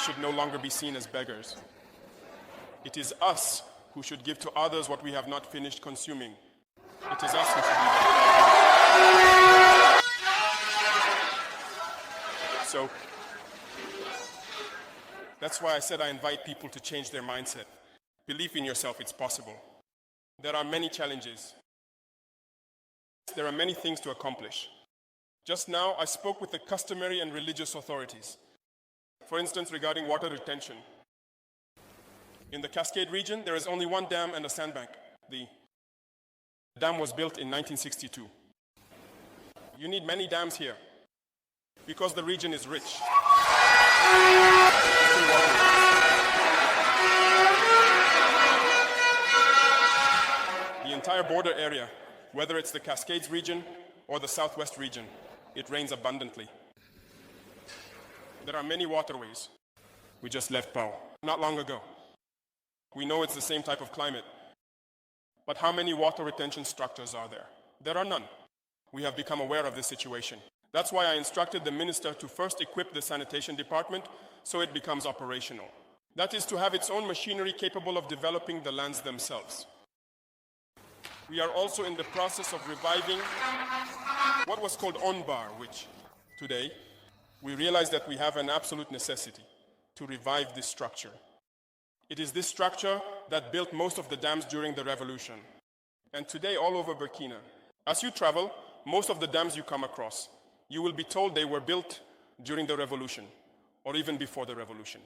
should no longer be seen as beggars. It is us who should give to others what we have not finished consuming. It is us who should do that. So, that's why I said I invite people to change their mindset. Believe in yourself, it's possible. There are many challenges. There are many things to accomplish. Just now, I spoke with the customary and religious authorities. For instance, regarding water retention. In the Cascade region, there is only one dam and a sandbank. The dam was built in 1962. You need many dams here because the region is rich. The entire border area, whether it's the Cascades region or the Southwest region, it rains abundantly. There are many waterways. We just left Pau not long ago. We know it's the same type of climate. But how many water retention structures are there? There are none. We have become aware of this situation. That's why I instructed the minister to first equip the sanitation department so it becomes operational. That is to have its own machinery capable of developing the lands themselves. We are also in the process of reviving what was called ONBAR, which today we realize that we have an absolute necessity to revive this structure. It is this structure that built most of the dams during the revolution. And today, all over Burkina, as you travel, most of the dams you come across, you will be told they were built during the revolution or even before the revolution.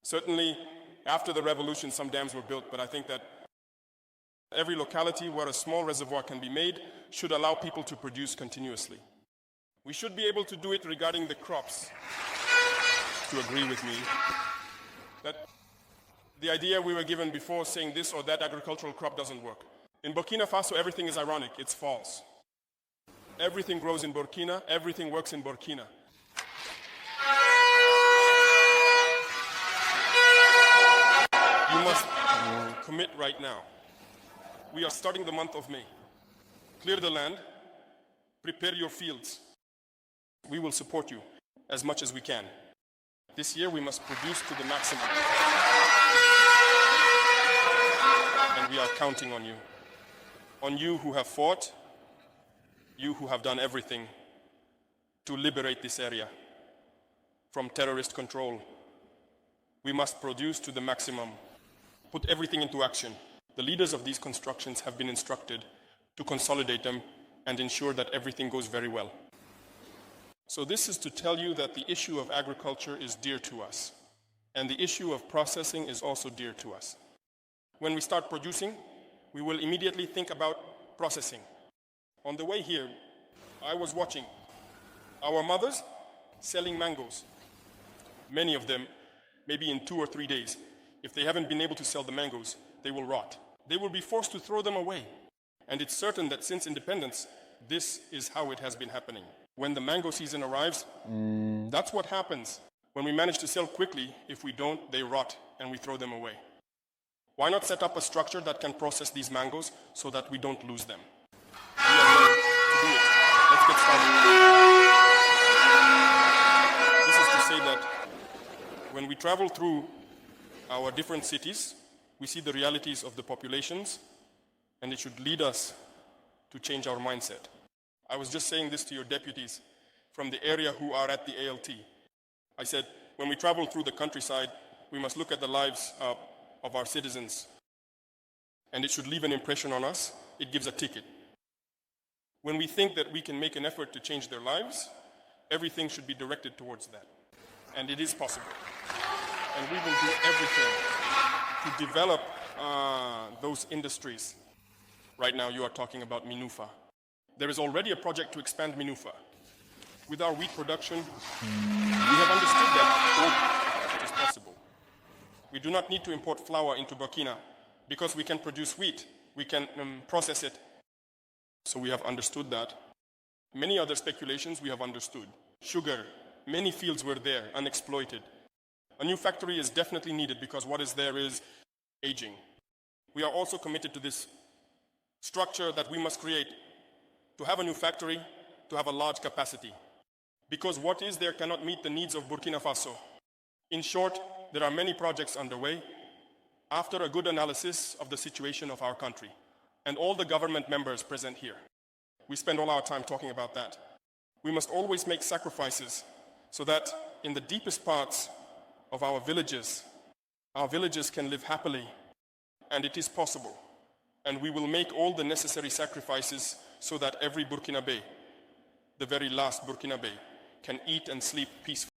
Certainly, after the revolution, some dams were built, but I think that every locality where a small reservoir can be made should allow people to produce continuously. We should be able to do it regarding the crops. To agree with me, that the idea we were given before saying this or that agricultural crop doesn't work. In Burkina Faso, everything is ironic. It's false. Everything grows in Burkina. Everything works in Burkina. You must commit right now. We are starting the month of May. Clear the land. Prepare your fields. We will support you as much as we can. This year we must produce to the maximum. And we are counting on you. On you who have fought, you who have done everything to liberate this area from terrorist control. We must produce to the maximum, put everything into action. The leaders of these constructions have been instructed to consolidate them and ensure that everything goes very well. So this is to tell you that the issue of agriculture is dear to us, and the issue of processing is also dear to us. When we start producing, we will immediately think about processing. On the way here, I was watching our mothers selling mangoes. Many of them, maybe in 2 or 3 days, if they haven't been able to sell the mangoes, they will rot. They will be forced to throw them away. And it's certain that since independence, this is how it has been happening. When the mango season arrives, that's what happens. When we manage to sell quickly, if we don't, they rot and we throw them away. Why not set up a structure that can process these mangoes so that we don't lose them? We are going to do it. Let's get started. This is to say that when we travel through our different cities, we see the realities of the populations, and it should lead us to change our mindset. I was just saying this to your deputies from the area who are at the ALT. I said, when we travel through the countryside, we must look at the lives of our citizens. And it should leave an impression on us. It gives a ticket. When we think that we can make an effort to change their lives, everything should be directed towards that. And it is possible. And we will do everything to develop those industries. Right now you are talking about Minoufa. There is already a project to expand Minoufa. With our wheat production, we have understood that it is possible. We do not need to import flour into Burkina because we can produce wheat. We can process it. So we have understood that. Many other speculations we have understood. Sugar, many fields were there, unexploited. A new factory is definitely needed because what is there is aging. We are also committed to this structure that we must create to have a new factory, to have a large capacity. Because what is there cannot meet the needs of Burkina Faso. In short, there are many projects underway after a good analysis of the situation of our country and all the government members present here. We spend all our time talking about that. We must always make sacrifices so that in the deepest parts of our villages can live happily, and it is possible. And we will make all the necessary sacrifices so that every Burkinabe, the very last Burkinabe, can eat and sleep peacefully.